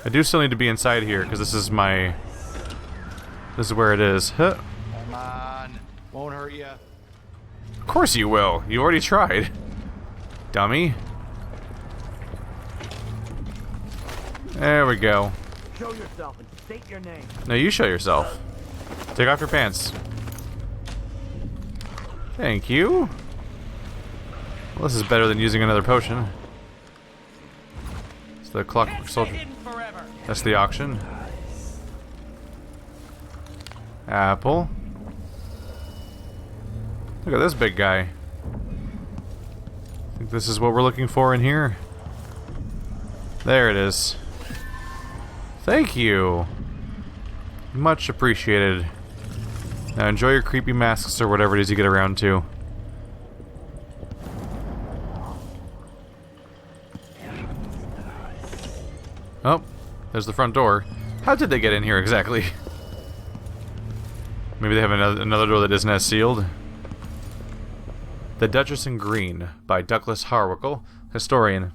I do still need to be inside here, because this is my... This is where it is. Huh. Come on. Won't hurt you. Of course you will. You already tried. Dummy. There we go. Show yourself and state your name. No, you show yourself. Take off your pants. Thank you. Well, this is better than using another potion. It's the Clockwork Soldier. That's the auction. Apple. Look at this big guy. I think this is what we're looking for in here. There it is. Thank you. Much appreciated. Now enjoy your creepy masks or whatever it is you get around to. Oh, there's the front door. How did they get in here exactly? Maybe they have another door that isn't as sealed. The Duchess in Green by Douglas Harwickle, historian.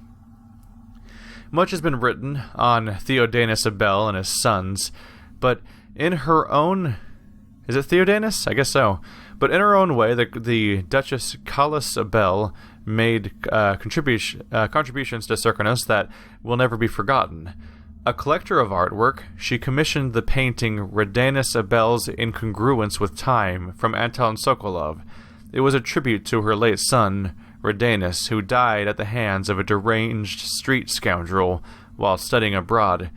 Much has been written on Theodanis Abel and his sons, but in her own... Is it Theodanis? I guess so. But in her own way, the Duchess Callis Abel made contributions to Serkonos that will never be forgotten. A collector of artwork, she commissioned the painting Radanis Abel's Incongruence with Time from Anton Sokolov. It was a tribute to her late son, Radanis, who died at the hands of a deranged street scoundrel while studying abroad.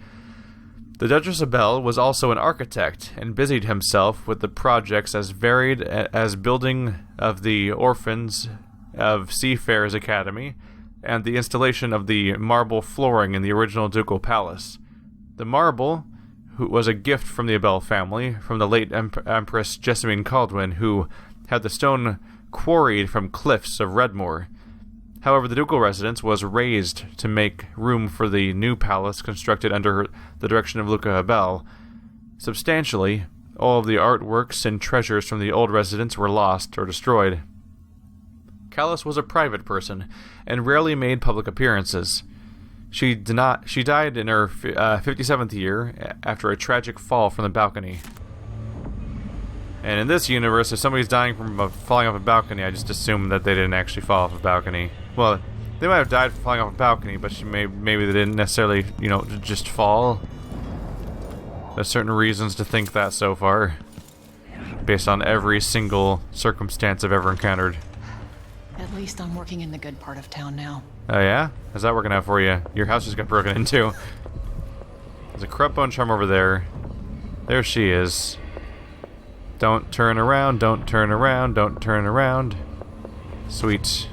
The Duchess Abel was also an architect and busied himself with the projects as varied as building of the orphans of Seafarers Academy and the installation of the marble flooring in the original Ducal palace. The marble was a gift from the Abel family, from the late Empress Emily Kaldwin, who had the stone quarried from cliffs of Redmoor. However, the ducal residence was razed to make room for the new palace constructed under the direction of Luca Abel. Substantially, all of the artworks and treasures from the old residence were lost or destroyed. Callis was a private person and rarely made public appearances. She died in her 57th year after a tragic fall from the balcony. And in this universe, if somebody's dying from falling off a balcony, I just assume that they didn't actually fall off a balcony. Well, they might have died from falling off a balcony, but maybe they didn't necessarily, just fall. There's certain reasons to think that so far, based on every single circumstance I've ever encountered. At least I'm working in the good part of town now. Oh yeah? How's that working out for you? Your house just got broken into. There's a corrupt bone charm over there. There she is. Don't turn around, don't turn around, don't turn around. Sweet.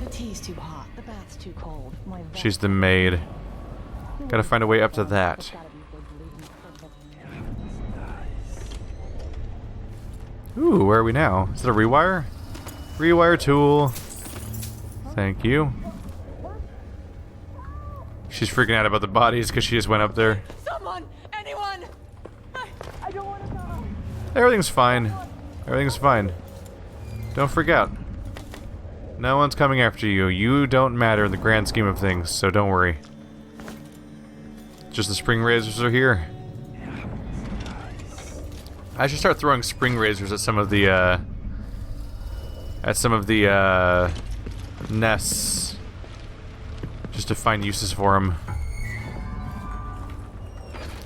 The tea's too hot, the bath's too cold. She's the maid. Gotta find a way up to that. Ooh, where are we now? Is it a rewire? Rewire tool. Thank you. She's freaking out about the bodies because she just went up there. Someone! Anyone! I don't want to know. Everything's fine. Everything's fine. Don't freak out. No one's coming after you. You don't matter in the grand scheme of things, so don't worry. Just the spring razors are here. I should start throwing spring razors at some of the nests, just to find uses for them.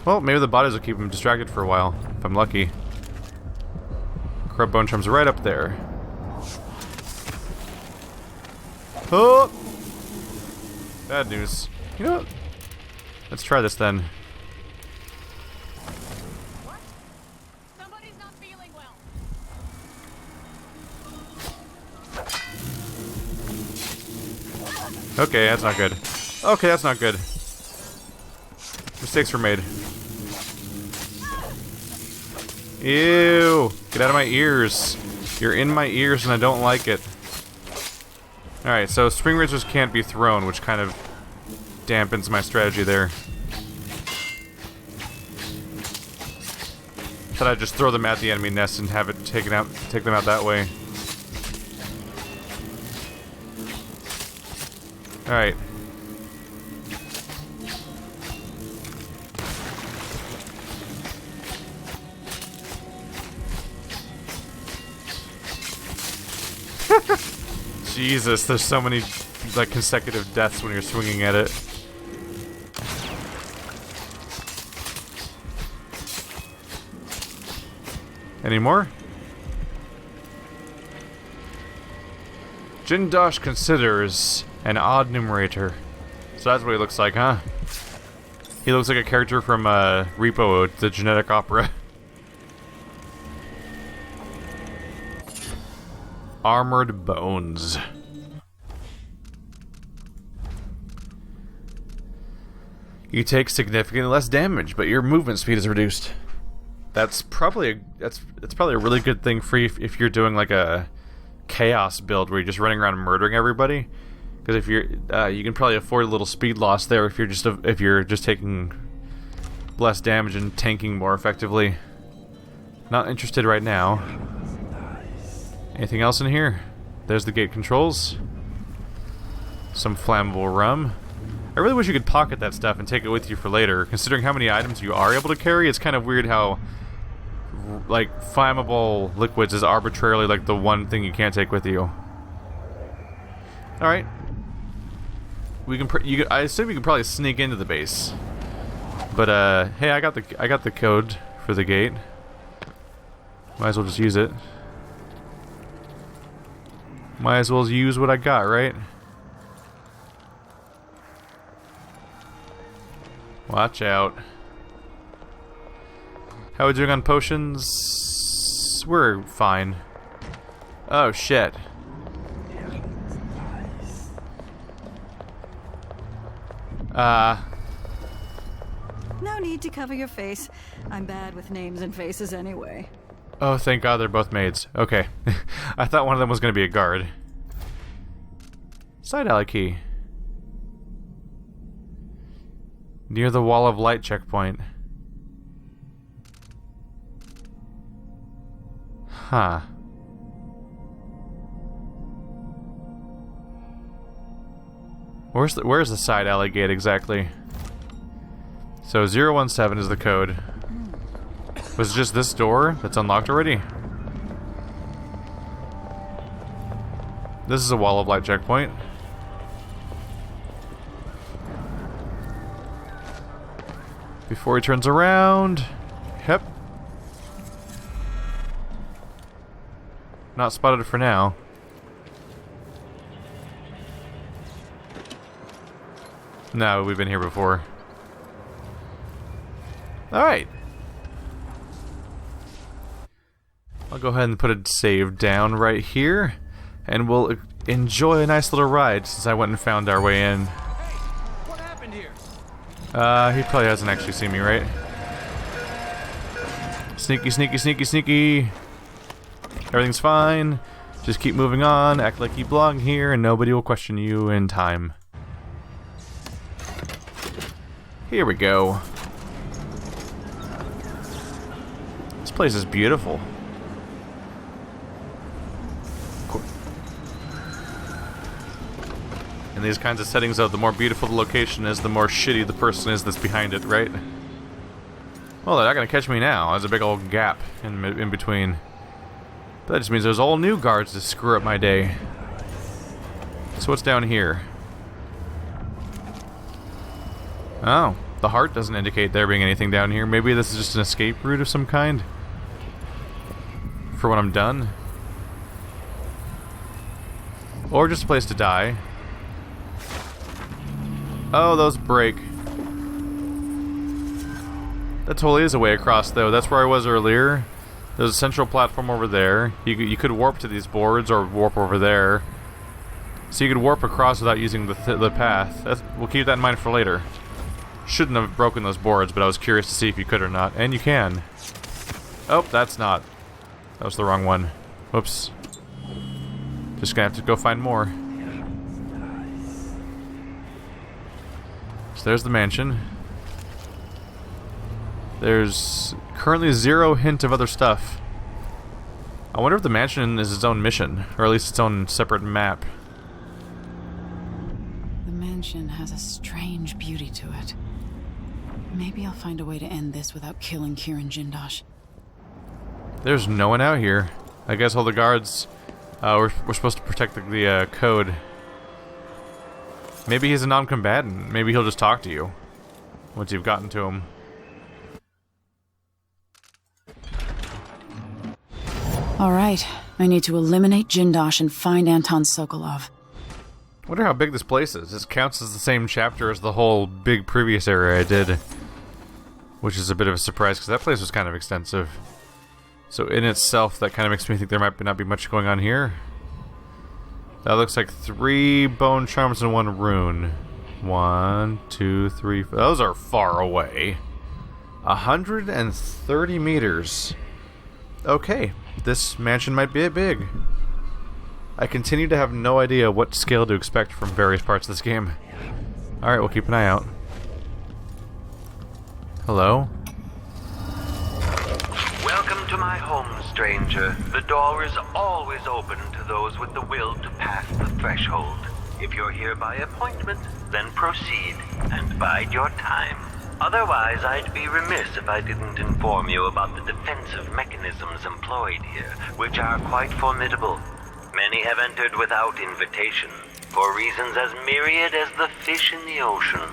Well, maybe the bodies will keep them distracted for a while, if I'm lucky. Corrupt bone charm's right up there. Oh! Bad news. You know what? Let's try this then. What? Somebody's not feeling well. Okay, that's not good. Okay, that's not good. Mistakes were made. Ew! Get out of my ears. You're in my ears and I don't like it. Alright, so spring razors can't be thrown, which kind of dampens my strategy there. Thought I'd just throw them at the enemy nest and have it take them out that way. Alright. Jesus, there's so many like consecutive deaths when you're swinging at it. Any more? Jindosh considers an odd numerator. So that's what he looks like, huh? He looks like a character from Repo, the genetic opera. Armored bones. You take significantly less damage, but your movement speed is reduced. That's probably a really good thing for you if you're doing like a chaos build where you're just running around murdering everybody. Because if you're, you can probably afford a little speed loss there if you're just taking less damage and tanking more effectively. Not interested right now. Anything else in here? There's the gate controls. Some flammable rum. I really wish you could pocket that stuff and take it with you for later. Considering how many items you are able to carry, it's kind of weird how like flammable liquids is arbitrarily like the one thing you can't take with you. All right. We can. I assume you can probably sneak into the base. But hey, I got the code for the gate. Might as well just use it. Might as well use what I got, right? Watch out. How are we doing on potions? We're fine. Oh shit. No need to cover your face. I'm bad with names and faces anyway. Oh, thank God they're both maids. Okay. I thought one of them was going to be a guard. Side alley key. Near the wall of light checkpoint. Huh. Where's the side alley gate exactly? So 017 is the code. Was it just this door that's unlocked already? This is a wall of light checkpoint. Before he turns around. Yep. Not spotted for now. No, we've been here before. Alright. I'll go ahead and put a save down right here. And we'll enjoy a nice little ride since I went and found our way in. Hey, what happened here? He probably hasn't actually seen me, right? Sneaky, sneaky, sneaky, sneaky. Everything's fine. Just keep moving on, act like you belong here, and nobody will question you in time. Here we go. This place is beautiful. In these kinds of settings, though, the more beautiful the location is, the more shitty the person is that's behind it, right? Well, they're not gonna catch me now. There's a big old gap in between. But that just means there's all new guards to screw up my day. So what's down here? Oh, the heart doesn't indicate there being anything down here. Maybe this is just an escape route of some kind? For when I'm done? Or just a place to die. Oh, those break. That totally is a way across, though. That's where I was earlier. There's a central platform over there. You could warp to these boards or warp over there. So you could warp across without using the path. We'll keep that in mind for later. Shouldn't have broken those boards, but I was curious to see if you could or not. And you can. Oh, that's not. That was the wrong one. Whoops. Just gonna have to go find more. So there's the mansion. There's currently zero hint of other stuff. I wonder if the mansion is its own mission, or at least its own separate map. The mansion has a strange beauty to it. Maybe I'll find a way to end this without killing Kirin Jindosh. There's no one out here. I guess all the guards We're supposed to protect the code. Maybe he's a non-combatant. Maybe he'll just talk to you once you've gotten to him. All right, I need to eliminate Jindosh and find Anton Sokolov. Wonder how big this place is. This counts as the same chapter as the whole big previous area I did, which is a bit of a surprise because that place was kind of extensive. So in itself, that kind of makes me think there might not be much going on here. That looks like 3 bone charms and 1 rune. 1, 2, 3. Those are far away. 130 meters. Okay, this mansion might be big. I continue to have no idea what scale to expect from various parts of this game. Alright, we'll keep an eye out. Hello? Welcome to my home, stranger. The door is always open to those with the will to pass the threshold. If you're here by appointment, then proceed and bide your time. Otherwise, I'd be remiss if I didn't inform you about the defensive mechanisms employed here, which are quite formidable. Many have entered without invitation, for reasons as myriad as the fish in the ocean.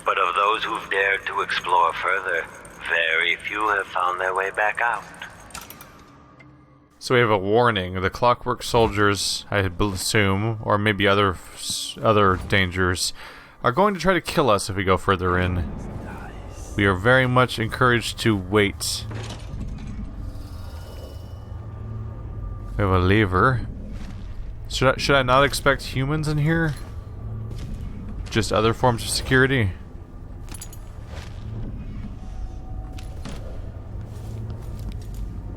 But of those who've dared to explore further, very few have found their way back out. So we have a warning. The Clockwork soldiers, I assume, or maybe other dangers, are going to try to kill us if we go further in. We are very much encouraged to wait. We have a lever. Should I not expect humans in here? Just other forms of security?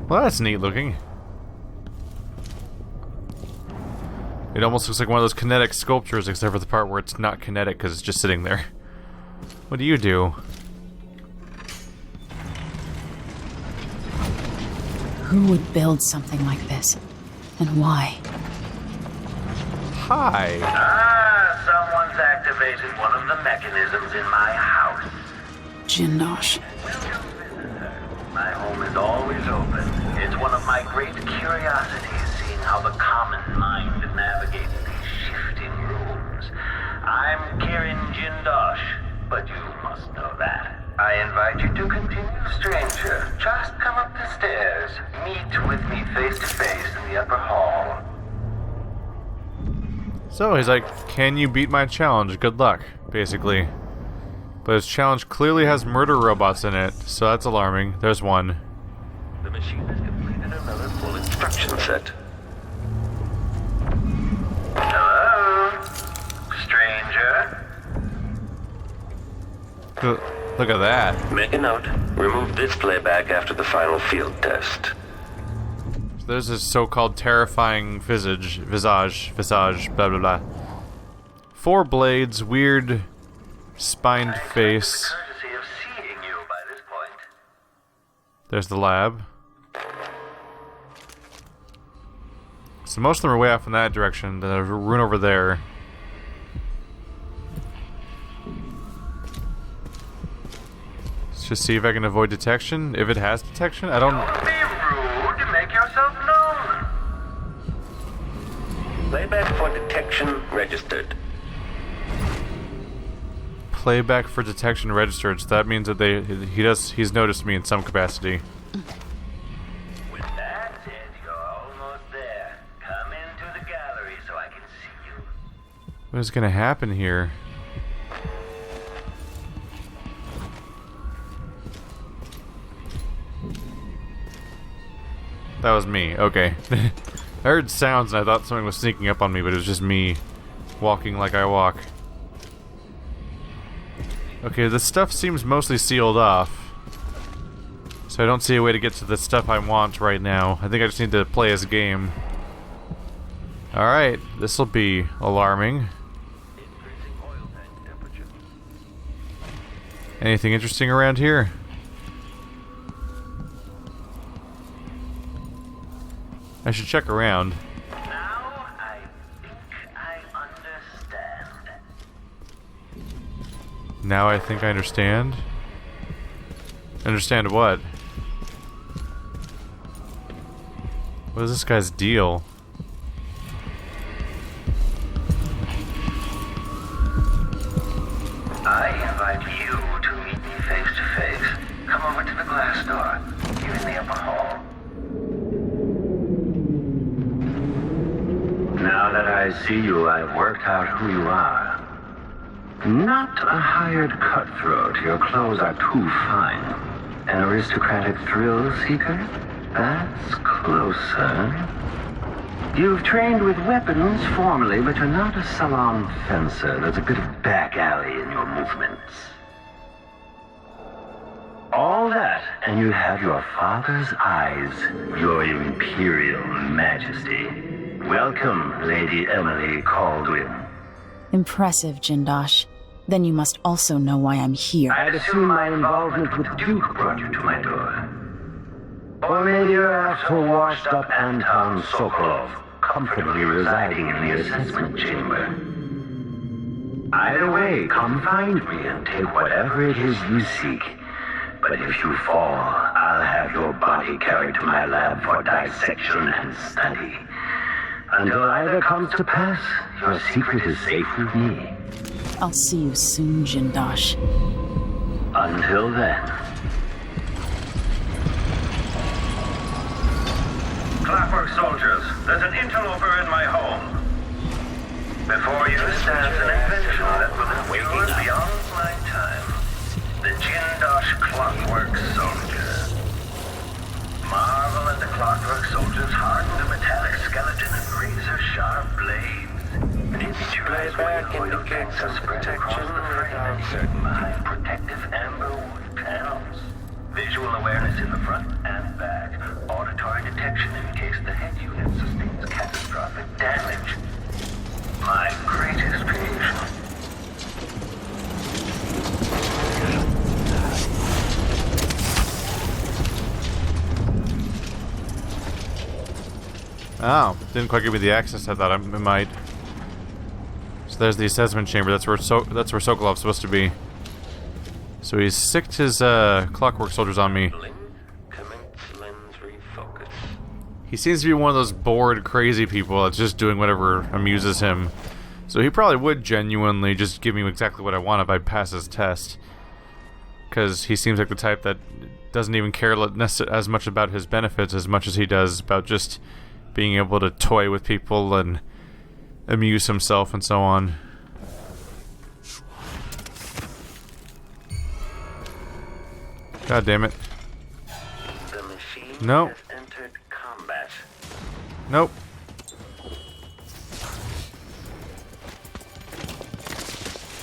Well, that's neat looking. It almost looks like one of those kinetic sculptures, except for the part where it's not kinetic because it's just sitting there. What do you do? Who would build something like this? And why? Hi. Someone's activated one of the mechanisms in my house. Jindosh. My home is always open. It's one of my great curiosities, seeing how the common mind navigates these shifting rooms. I'm Kirin Jindosh, but you must know that. I invite you to continue, stranger. Just come up the stairs. Meet with me face to face in the upper hall. So he's like, can you beat my challenge? Good luck, basically. But his challenge clearly has murder robots in it, so that's alarming. There's one. The machine has completed another full instruction set. Hello, stranger. Look at that. Make a note. Remove this playback after the final field test. There's this so-called terrifying visage, blah blah blah. 4 blades, weird, spined face. Courtesy of seeing you by this point. There's the lab. So most of them are way off in that direction. There's a rune over there. Let's just see if I can avoid detection. If it has detection, I don't. Don't be rude. Make yourself known. Playback for detection registered. Playback for detection registered. So that means that he's noticed me in some capacity. With that said, you're almost there. Come into the gallery so I can see you. What is gonna happen here? That was me. Okay. I heard sounds and I thought something was sneaking up on me, but it was just me walking like I walk. Okay, this stuff seems mostly sealed off. So I don't see a way to get to the stuff I want right now. I think I just need to play as a game. Alright, this'll be alarming. Anything interesting around here? I should check around. Now I think I understand. Now I think I understand. Understand what? What is this guy's deal? I invite you to meet me face to face. Come over to the glass door, here in the upper hall. Now that I see you, I've worked out who you are. Not a hired cutthroat. Your clothes are too fine. An aristocratic thrill seeker? That's closer. You've trained with weapons formally, but you're not a salon fencer. There's a bit of back alley in your movements. All that, and you have your father's eyes, your imperial majesty. Welcome, Lady Emily Kaldwin. Impressive, Jindosh. Then you must also know why I'm here. I'd assume my involvement with the Duke brought you to my door. Or maybe you're after washed-up Anton Sokolov, comfortably residing in the assessment chamber. Either way, come find me and take whatever it is you seek. But if you fall, I'll have your body carried to my lab for dissection and study. Until either comes to pass, your secret is safe with me. I'll see you soon, Jindosh. Until then. Clockwork soldiers, there's an interloper in my home. Before you stands an invention that will endure beyond my time. The Jindosh Clockwork soldier. Marvel at the Clockwork soldier's hardened metallic skeleton and razor-sharp blades. Playback indicates us protection without certain behind protective amber wood panels. Visual awareness in the front and back. Auditory detection in case the head unit sustains catastrophic damage. My greatest creation. Oh, didn't quite give me the access I thought it might. So there's the assessment chamber. That's where Sokolov's supposed to be. So he's sicked his clockwork soldiers on me. He seems to be one of those bored, crazy people that's just doing whatever amuses him. So he probably would genuinely just give me exactly what I want if I pass his test. Because he seems like the type that doesn't even care as much about his benefits as much as he does about just being able to toy with people and amuse himself and so on. God damn it. The machine Nope. has entered combat. Nope.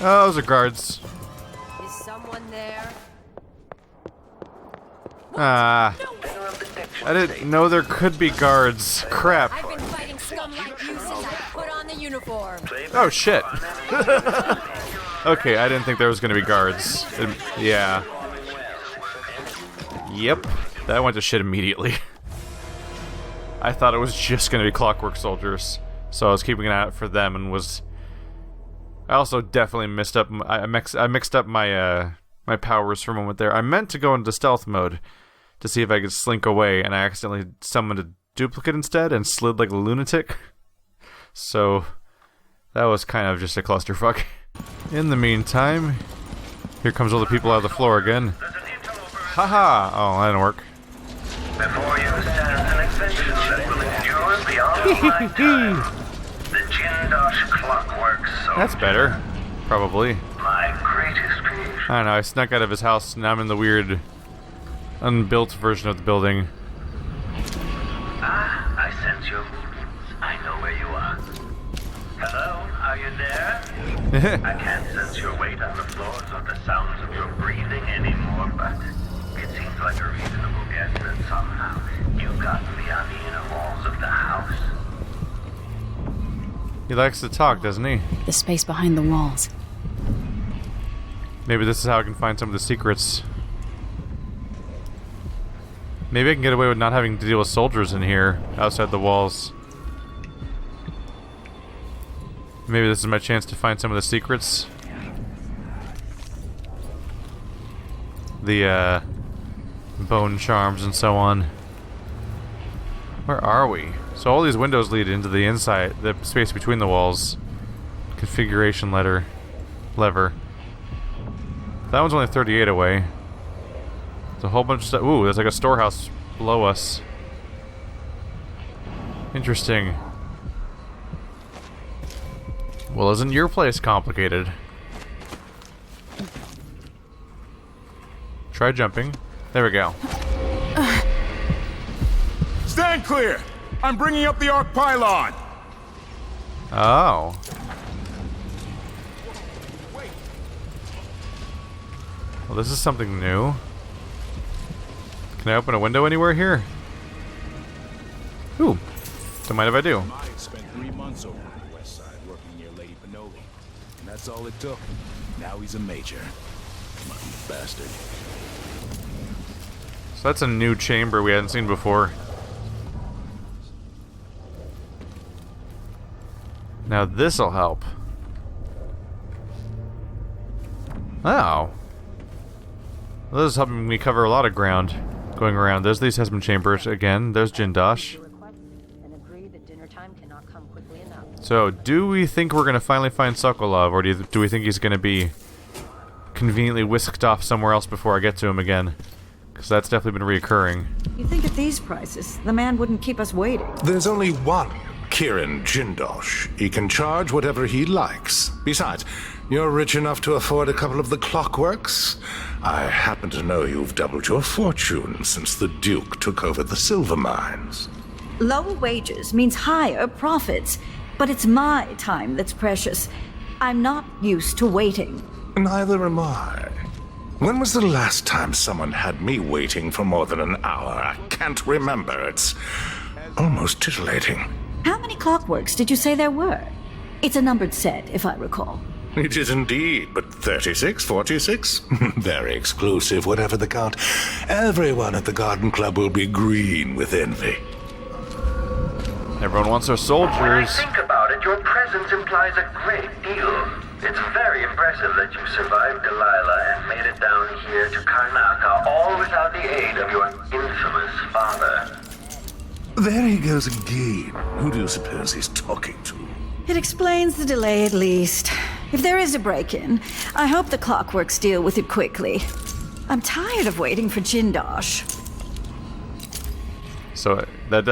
Oh, those are guards. Is someone there? Ah. I didn't know there could be guards. Crap. I've been fighting scum like you since I put on the uniform. Oh shit. Okay, I didn't think there was gonna be guards. Yeah. Yep. That went to shit immediately. I thought it was just gonna be clockwork soldiers, so I was keeping an eye out for them and was. I also definitely mixed up my my powers for a moment there. I meant to go into stealth mode to see if I could slink away, and I accidentally summoned a duplicate instead and slid like a lunatic. So that was kind of just a clusterfuck. In the meantime, here comes all the people out of the floor again. Haha! Oh, that didn't work. Before you stands an invention that will endure beyond my time. The Jindosh Clockwork soldier. That's better. Probably. My greatest creation. I don't know, I snuck out of his house, and now I'm in the weird, unbuilt version of the building. Ah, I sense your movements. I know where you are. Hello, are you there? I can't sense your weight on the floors or the sounds of your breathing anymore, but it seems like a reasonable guess that somehow you've gotten beyond the inner walls of the house. He likes to talk, doesn't he? The space behind the walls. Maybe this is how I can find some of the secrets. Maybe I can get away with not having to deal with soldiers in here, outside the walls. Maybe this is my chance to find some of the secrets. The, bone charms and so on. Where are we? So all these windows lead into the inside, the space between the walls. Configuration lever. That one's only 38 away. There's a whole bunch of stuff. Ooh, there's like a storehouse below us. Interesting. Well, isn't your place complicated? Try jumping. There we go. Stand clear! I'm bringing up the arc pylon! Oh. Well, this is something new. Can I open a window anywhere here? Ooh. Don't mind if I do. I spent 3 months over on the west side working near Lady Pinoli. And that's all it took. Now he's a major. Lucky bastard. So that's a new chamber we hadn't seen before. Now this'll help. Oh. Well, this is helping me cover a lot of ground going around. There's the assessment chambers again. There's Jindosh. So, do we think we're going to finally find Sokolov, or do we think he's going to be conveniently whisked off somewhere else before I get to him again? Because that's definitely been reoccurring. You think at these prices, the man wouldn't keep us waiting? There's only one Kirin Jindosh. He can charge whatever he likes. Besides, you're rich enough to afford a couple of the Clockworks. I happen to know you've doubled your fortune since the Duke took over the silver mines. Lower wages means higher profits, but it's my time that's precious. I'm not used to waiting. Neither am I. When was the last time someone had me waiting for more than an hour? I can't remember. It's almost titillating. How many Clockworks did you say there were? It's a numbered set, if I recall. It is indeed, but 36, 46? Very exclusive, whatever the count. Everyone at the Garden Club will be green with envy. Everyone wants their soldiers. When I think about it, your presence implies a great deal. It's very impressive that you survived Delilah and made it down here to Karnaca, all without the aid of your infamous father. There he goes again. Who do you suppose he's talking to? It explains the delay at least. If there is a break-in, I hope the Clockworks deal with it quickly. I'm tired of waiting for Jindosh. So that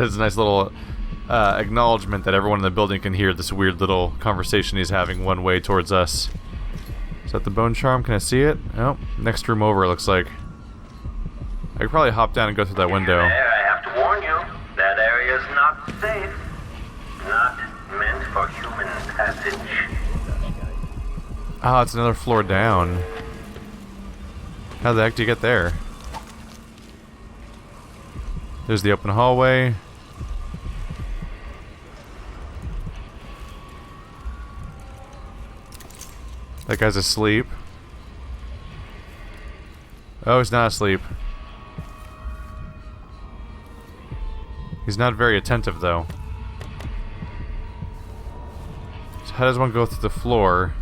is a nice little acknowledgement that everyone in the building can hear this weird little conversation he's having one way towards us. Is that the bone charm? Can I see it? Oh, next room over it looks like. I could probably hop down and go through that window. There, I have to warn you, that area is not safe. Not meant for human passage. Ah, it's another floor down. How the heck do you get there? There's the open hallway. That guy's asleep. Oh, he's not asleep. He's not very attentive, though. So how does one go through the floor?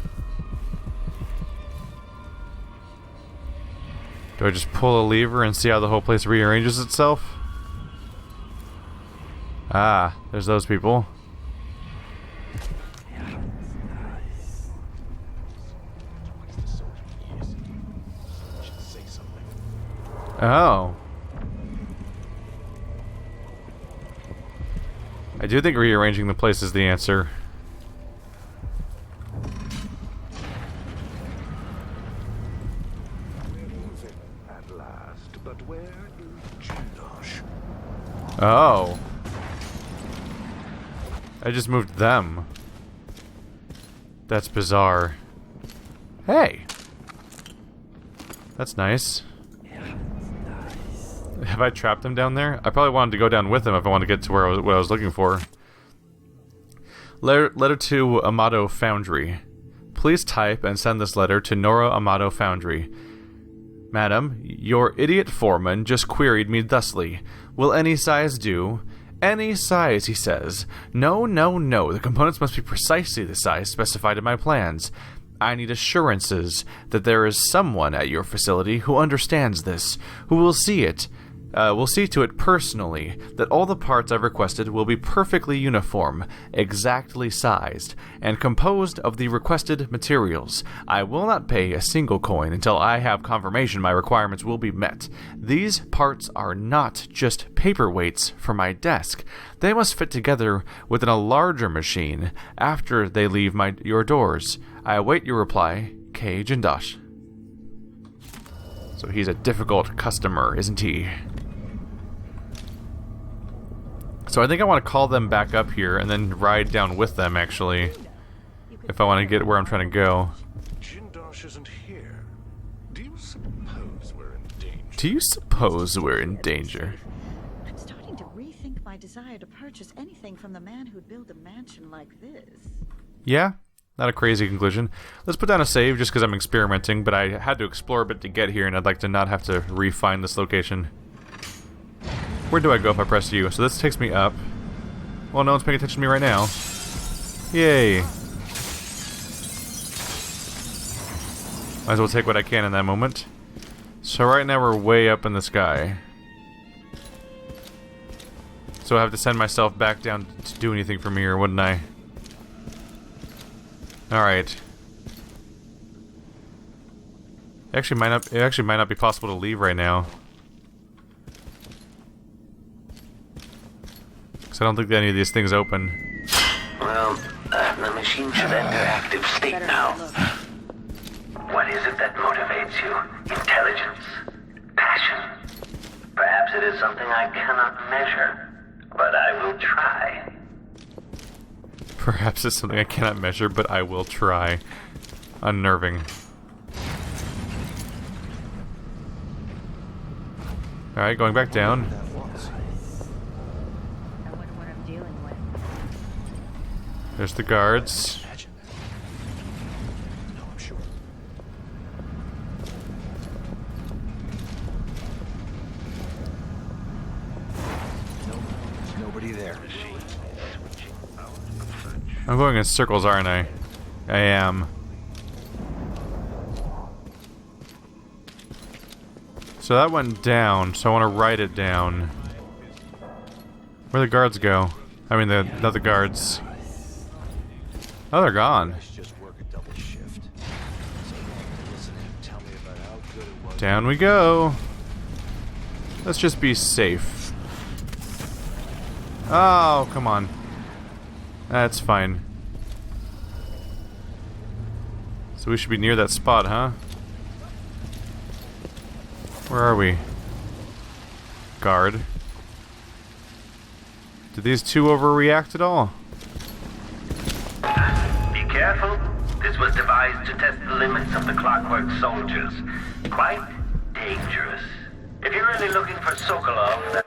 Do I just pull a lever and see how the whole place rearranges itself? Ah, there's those people. Oh. I do think rearranging the place is the answer. At last, but where is Jindosh? Oh. I just moved them. That's bizarre. Hey. That's nice. Have I trapped them down there? I probably wanted to go down with them if I wanted to get to where what I was looking for. Letter to Amato Foundry. Please type and send this letter to Nora Amato Foundry. Madam, your idiot foreman just queried me thusly. Will any size do? Any size, he says. No, no, no. The components must be precisely the size specified in my plans. I need assurances that there is someone at your facility who understands this, who will see it. will see to it personally that all the parts I've requested will be perfectly uniform, exactly sized, and composed of the requested materials. I will not pay a single coin until I have confirmation my requirements will be met. These parts are not just paperweights for my desk. They must fit together within a larger machine after they leave your doors. I await your reply, K. Jindosh. So he's a difficult customer, isn't he? So I think I want to call them back up here and then ride down with them, actually. If I want to get where I'm trying to go. Jindosh isn't here. Do you suppose we're in danger? Do you suppose we're in danger? I'm starting to rethink my desire to purchase anything from the man who'd build a mansion like this. Yeah? Not a crazy conclusion. Let's put down a save just because I'm experimenting, but I had to explore a bit to get here, and I'd like to not have to refine this location. Where do I go if I press U? So this takes me up. Well, no one's paying attention to me right now. Yay. Might as well take what I can in that moment. So right now we're way up in the sky. So I have to send myself back down to do anything from here, wouldn't I? Alright. It actually might not be possible to leave right now. Because I don't think any of these things open. Well, the machine should enter active state now. What is it that motivates you? Intelligence? Passion? Perhaps it is something I cannot measure, but I will try. Perhaps it's something I cannot measure, but I will try. Unnerving. Alright, going back down. There's the guards. Nobody there. I'm going in circles, aren't I? I am. So that went down, so I want to write it down. Where'd the guards go? I mean, not the guards. Oh, they're gone. Down we go. Let's just be safe. Oh, come on. That's fine. So we should be near that spot, huh? Where are we? Guard. Did these two overreact at all? Be careful. This was devised to test the limits of the Clockwork soldiers. Quite dangerous. If you're really looking for Sokolov,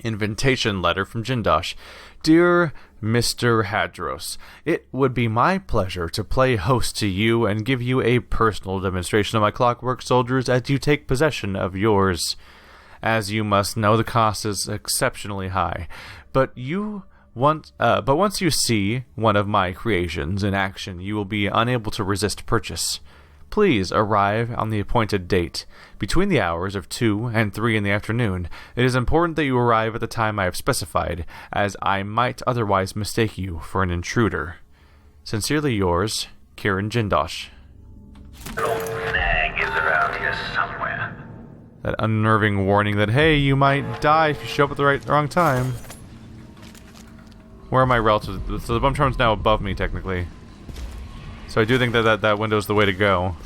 Invitation letter from Jindosh. Dear Mr. Hadros, it would be my pleasure to play host to you and give you a personal demonstration of my Clockwork soldiers as you take possession of yours. As you must know, the cost is exceptionally high, but once you see one of my creations in action, you will be unable to resist purchase. Please arrive on the appointed date, between the hours of 2 and 3 in the afternoon. It is important that you arrive at the time I have specified, as I might otherwise mistake you for an intruder. Sincerely yours, Kirin Jindosh. old snag is around here somewhere. That unnerving warning that, hey, you might die if you show up at the wrong time. Where are my relatives? So the bum charm's now above me, technically. So I do think that window's the way to go.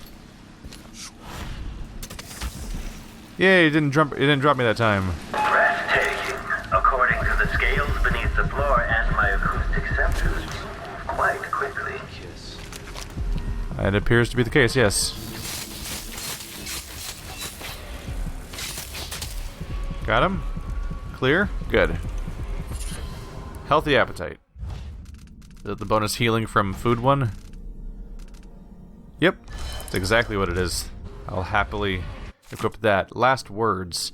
Yay, it didn't drop me that time. Breathtaking. According to the scales beneath the floor and my acoustic sensors, move quite quickly. It appears to be the case, yes. Got him? Clear? Good. Healthy appetite. Is it the bonus healing from food one? Yep, that's exactly what it is. I'll happily equip that. Last words.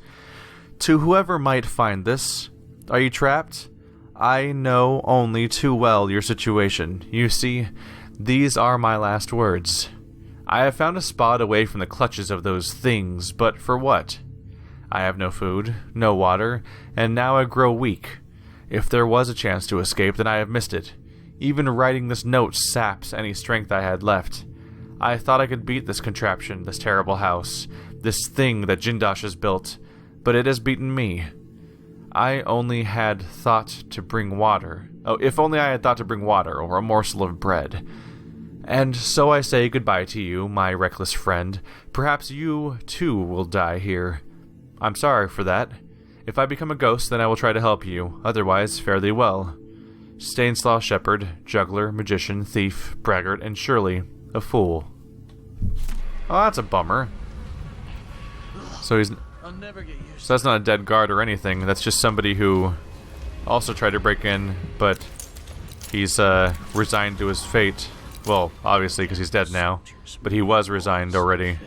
To whoever might find this, are you trapped? I know only too well your situation. You see, these are my last words. I have found a spot away from the clutches of those things, but for what? I have no food, no water, and now I grow weak. If there was a chance to escape, then I have missed it. Even writing this note saps any strength I had left. I thought I could beat this contraption, this terrible house, this thing that Jindosh has built, but it has beaten me. I only had thought to bring water. Oh, if only I had thought to bring water, or a morsel of bread. And so I say goodbye to you, my reckless friend. Perhaps you, too, will die here. I'm sorry for that. If I become a ghost, then I will try to help you. Otherwise, fare thee well. Stainslaw shepherd, juggler, magician, thief, braggart, and surely a fool. Oh, that's a bummer. So he's... I'll never get used So that's not a dead guard or anything. That's just somebody who also tried to break in, but he's resigned to his fate. Well, obviously, because he's dead now. But he was resigned already.